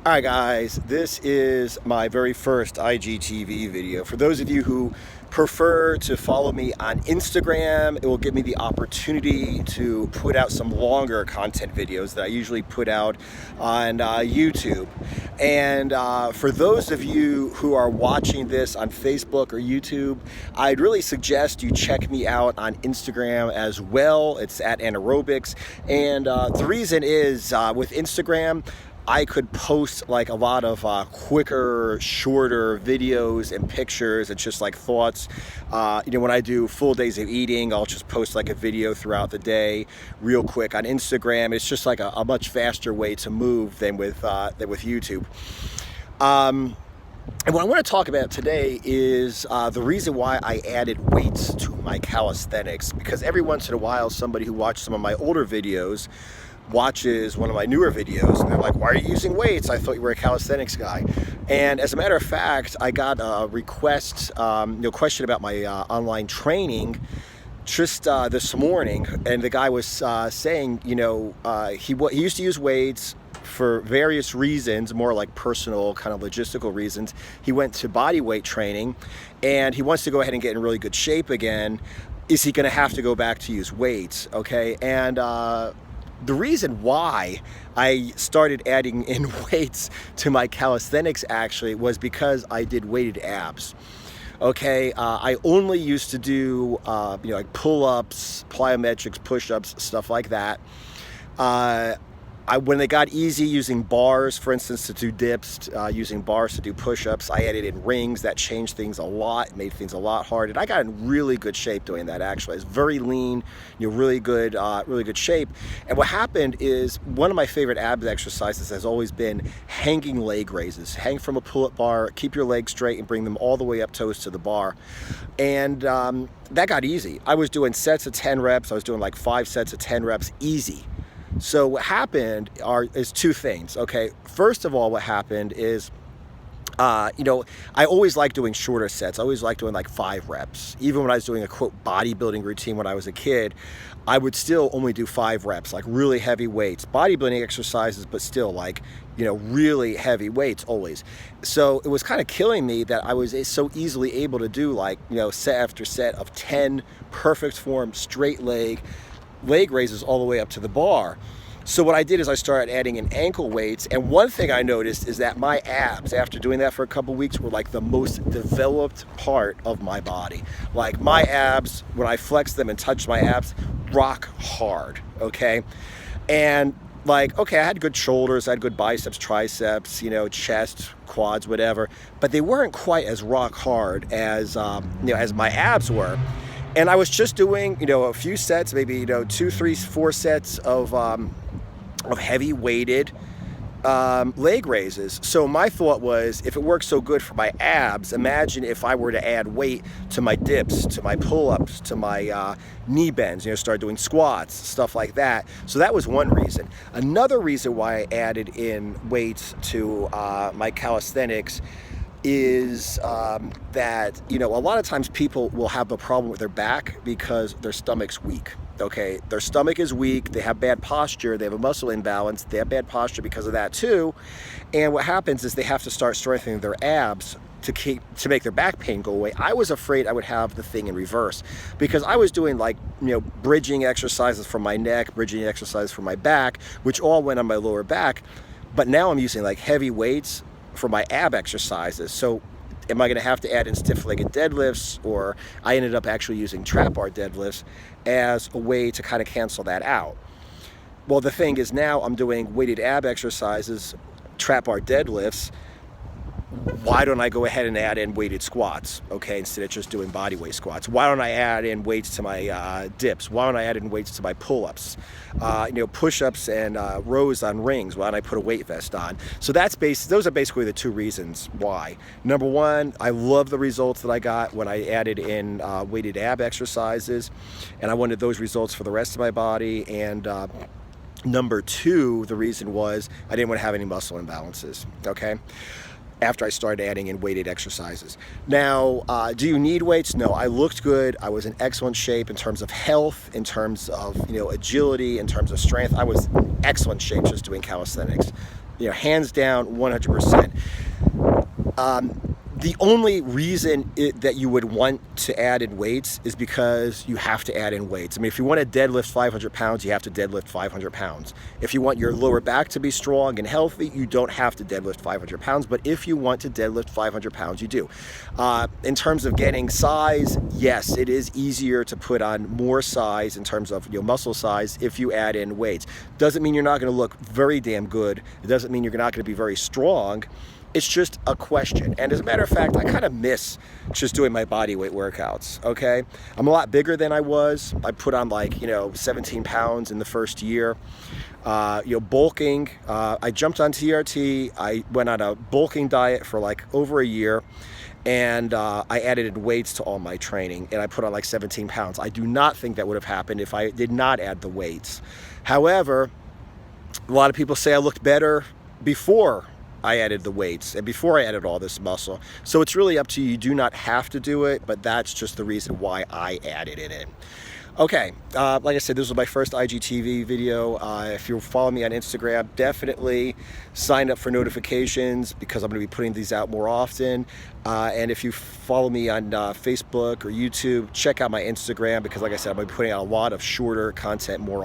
Alright guys, this is my very first IGTV video. For those of you who prefer to follow me on Instagram, it will give me the opportunity to put out some longer content videos that I usually put out on YouTube. And for those of you who are watching this on Facebook or YouTube, I'd really suggest you check me out on Instagram as well. It's at Anaerobics. And the reason is with Instagram, I could post like a lot of quicker, shorter videos and pictures and just like thoughts. When I do full days of eating, I'll just post like a video throughout the day real quick on Instagram. It's just like a much faster way to move than with YouTube. And what I want to talk about today is the reason why I added weights to my calisthenics, because every once in a while somebody who watched some of my older videos watches one of my newer videos and they're like, why are you using weights? I thought you were a calisthenics guy. And as a matter of fact, I got a request, question about my online training just this morning, and the guy was saying, he used to use weights for various reasons, more like personal kind of logistical reasons. He went to body weight training and he wants to go ahead and get in really good shape again. Is he going to have to go back to use weights? Okay. And the reason why I started adding in weights to my calisthenics actually was because I did weighted abs. Okay, I only used to do like pull-ups, plyometrics, push-ups, stuff like that. When they got easy using bars, for instance, to do dips, using bars to do push-ups, I added in rings. That changed things a lot, made things a lot harder. And I got in really good shape doing that, actually. I was very lean, really good shape. And what happened is one of my favorite abs exercises has always been hanging leg raises. Hang from a pull-up bar, keep your legs straight, and bring them all the way up toes to the bar. And that got easy. I was doing sets of 10 reps. I was doing like 5 sets of 10 reps, easy. So what happened is two things, okay? First of all, what happened is, I always liked doing shorter sets. I always liked doing like 5 reps. Even when I was doing a quote bodybuilding routine when I was a kid, I would still only do 5 reps, like really heavy weights, bodybuilding exercises, but still like, really heavy weights always. So it was kind of killing me that I was so easily able to do like, set after set of 10 perfect form, straight leg raises all the way up to the bar. So what I did is I started adding in ankle weights, and one thing I noticed is that my abs, after doing that for a couple weeks, were like the most developed part of my body. Like my abs, when I flexed them and touched my abs, rock hard, okay? And like, okay, I had good shoulders, I had good biceps, triceps, chest, quads, whatever, but they weren't quite as rock hard as, as my abs were. And I was just doing, a few sets, maybe, 2, 3, 4 sets of heavy weighted leg raises. So my thought was, if it works so good for my abs, imagine if I were to add weight to my dips, to my pull-ups, to my knee bends, start doing squats, stuff like that. So that was one reason. Another reason why I added in weights to my calisthenics is that, a lot of times people will have a problem with their back because their stomach's weak. Okay, their stomach is weak, they have bad posture, they have a muscle imbalance, they have bad posture because of that too. And what happens is they have to start strengthening their abs to make their back pain go away. I was afraid I would have the thing in reverse because I was doing like, bridging exercises for my neck, bridging exercises for my back, which all went on my lower back. But now I'm using like heavy weights for my ab exercises. So am I going to have to add in stiff-legged deadlifts, or I ended up actually using trap bar deadlifts as a way to kind of cancel that out? Well, the thing is now I'm doing weighted ab exercises, trap bar deadlifts. Why don't I go ahead and add in weighted squats, okay, instead of just doing body weight squats? Why don't I add in weights to my dips? Why don't I add in weights to my pull-ups? Push-ups and rows on rings. Why don't I put a weight vest on? So those are basically the two reasons why. Number one, I love the results that I got when I added in weighted ab exercises, and I wanted those results for the rest of my body. And number two, the reason was I didn't want to have any muscle imbalances, okay? After I started adding in weighted exercises. Now, do you need weights? No, I looked good. I was in excellent shape in terms of health, in terms of, agility, in terms of strength. I was in excellent shape just doing calisthenics. You know, hands down, 100%. The only reason that you would want to add in weights is because you have to add in weights. I mean, if you want to deadlift 500 pounds, you have to deadlift 500 pounds. If you want your lower back to be strong and healthy, you don't have to deadlift 500 pounds. But if you want to deadlift 500 pounds, you do. In terms of getting size, yes, it is easier to put on more size in terms of, you know, muscle size if you add in weights. Doesn't mean you're not going to look very damn good. It doesn't mean you're not going to be very strong. It's just a question. And as a matter of fact, I kind of miss just doing my body weight workouts, okay? I'm a lot bigger than I was. I put on like, you know, 17 pounds in the first year. You know, bulking, I jumped on TRT. I went on a bulking diet for like over a year. And I added in weights to all my training, and I put on like 17 pounds. I do not think that would have happened if I did not add the weights. However, a lot of people say I looked better before I added the weights and before I added all this muscle. So it's really up to you. You do not have to do it, but that's just the reason why I added it in. Okay, like I said, this was my first IGTV video. If you follow me on Instagram, definitely sign up for notifications because I'm going to be putting these out more often. And if you follow me on Facebook or YouTube, check out my Instagram because, like I said, I'm going to be putting out a lot of shorter content more often.